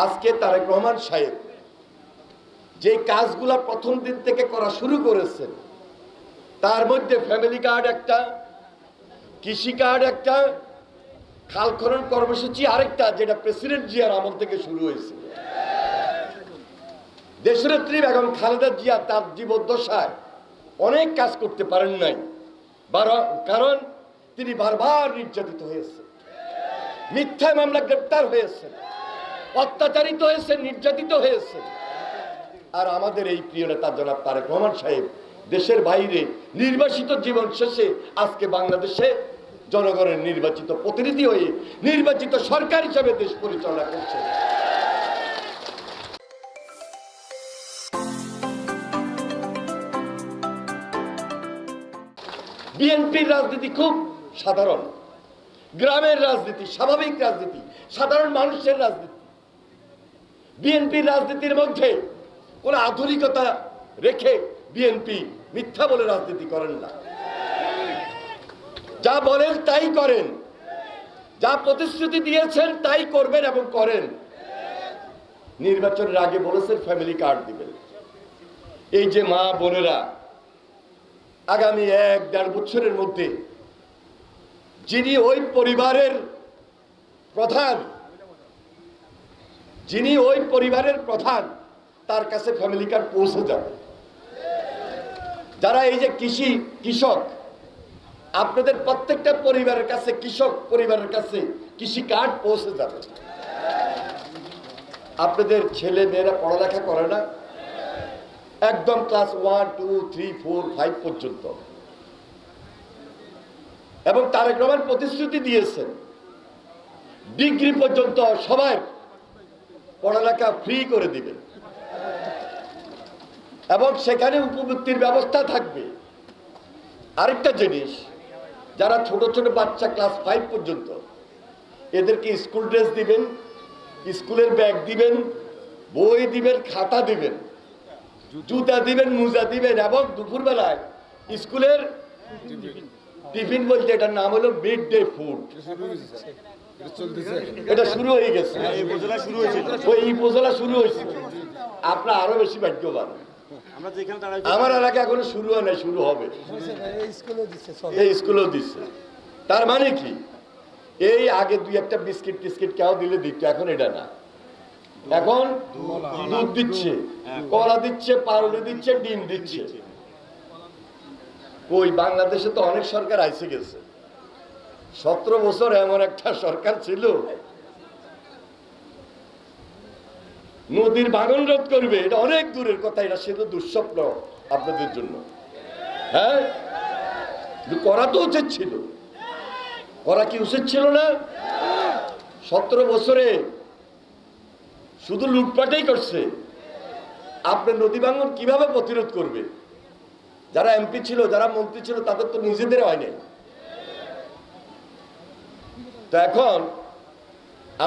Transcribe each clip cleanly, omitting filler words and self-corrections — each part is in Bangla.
আজকে তারেক রহমান সাহেব যে কাজগুলা প্রথম দিন থেকে করা শুরু করেছেন, তার মধ্যে ফ্যামিলি কার্ড একটা, কৃষি কার্ড একটা, খাল খনন কর্মসূচি আরেকটা, যেটা প্রেসিডেন্ট জিয়ার আমল থেকে শুরু হয়েছে। দেশনেত্রী বেগম খালেদা জিয়া তার জীবদ্দশায় অনেক কাজ করতে পারেন নাই, কারণ তিনি বারবার নির্যাতিত হয়েছেন, মিথ্যা মামলা গ্রেপ্তার হয়েছেন, অত্যাচারিত হয়েছেন, নির্যাতিত হয়েছেন। আর আমাদের এই প্রিয় নেতা জনাব তারেক রহমান সাহেব দেশের বাইরে নির্বাসিত জীবন শেষে আজকে বাংলাদেশে জনগণের নির্বাচিত প্রতিনিধি হয়ে নির্বাচিত সরকার হিসেবে দেশ পরিচালনা করছে। বিএনপির রাজনীতি খুব সাধারণ, গ্রামের রাজনীতি, স্বাভাবিক রাজনীতি, সাধারণ মানুষের রাজনীতি। বিএনপির রাজনীতির মধ্যে কোন আধুনিকতা রেখে বিএনপি মিথ্যা বলে রাজনীতি করেন না। যা বলেন তাই করেন, যা প্রতিশ্রুতি দিয়েছেন তাই করবেন এবং করেন। নির্বাচনের আগে বলেছেন ফ্যামিলি কার্ড দিবেন। এই যে মা বোনেরা আগামী 1-1.5 বছরের মধ্যে যিনি ওই পরিবারের প্রধান, তার কাছে ফ্যামিলি কার্ড পৌঁছে যাবে। যারা এই যে কৃষক, আপনাদের প্রত্যেকটা পরিবারের কাছে, কৃষক পরিবারের কাছে কৃষি কার্ড পৌঁছে যাবে। আপনাদের ছেলে মেয়েরা পড়ালেখা করে না, একদম ক্লাস 1, 2, 3, 4, 5 পর্যন্ত, এবং তারেক রহমান প্রতিশ্রুতি দিয়েছেন ডিগ্রি পর্যন্ত সবার পড়ালেখা ফ্রি করে দিবেন এবং সেখানে উপবৃত্তির ব্যবস্থা থাকবে। আরেকটা জিনিস, যারা ছোট ছোট বাচ্চা ক্লাস 5 পর্যন্ত, এদেরকে স্কুল ড্রেস দিবেন, স্কুলের ব্যাগ দিবেন, বই দিবেন, খাতা দিবেন, জুতা দিবেন, মোজা দিবেন, এবং দুপুরবেলায় স্কুলের টিফিন বলতে এটার নাম হলো মিড ডে ফুড। এটা শুরু হয়ে গেছে, ওই উপজেলা শুরু হয়েছে। আপনার আরো বেশি ভাগ্যবান, আমার এলাকা এখনো শুরু হয় না, শুরু হবে, এই স্কুলেও দিচ্ছে। তার মানে কি, এই আগে 2-1টা বিস্কিট টিস্কিট কেউ দিলে দিত, এখন এটা না, এখন দুধ দিচ্ছে, কলা দিচ্ছে, পাউরুটি দিচ্ছে, ডিম দিচ্ছে। ওই বাংলাদেশে তো অনেক সরকার আইসে গেছে, 17 বছর এমন একটা সরকার ছিল নদীর ভাঙন রোধ করবে, এটা অনেক দূরের কথা, এটা সে তো দুঃস্বপ্ন আপনাদের জন্য। হ্যাঁ, করা তো উচিত ছিল, করা কি উচিত ছিল না? 17 বছরে শুধু লুটপাটেই করছে। আপনি নদী ভাঙন কিভাবে প্রতিরোধ করবে? যারা এমপি ছিল, যারা মন্ত্রী ছিল, তাদের তো নিজেদের হয় নাই। তো এখন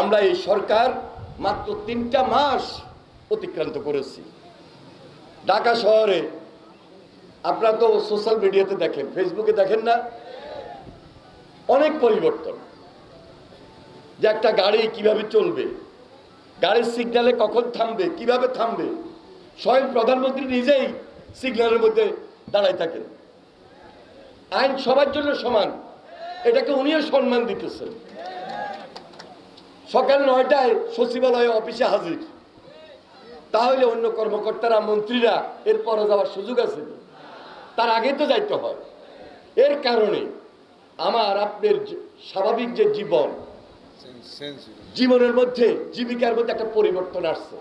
আমরা এই সরকার মাত্র 3টা মাস অতিক্রান্ত করেছি। ঢাকা শহরে আপনারা তো সোশ্যাল মিডিয়াতে দেখেন, ফেসবুকে দেখেন না, অনেক পরিবর্তন। যে একটা গাড়ি কিভাবে চলবে, গাড়ির সিগন্যালে কখন থামবে, কিভাবে থামবে, স্বয়ং প্রধানমন্ত্রী নিজেই সিগন্যালের মধ্যে দাঁড়ায় থাকেন। আইন সবার জন্য সমান, এটাকে উনিও সম্মান দিতেছেন। সকাল 9টায় সচিবালয়ে অফিসে হাজির, তাহলে অন্য কর্মকর্তারা, মন্ত্রীরা এরপরে যাওয়ার সুযোগ আছে, তার আগে তো যাইতে হয়। এর কারণে আমার আপনার স্বাভাবিক যে জীবনের মধ্যে, জীবিকার মধ্যে একটা পরিবর্তন আসছে।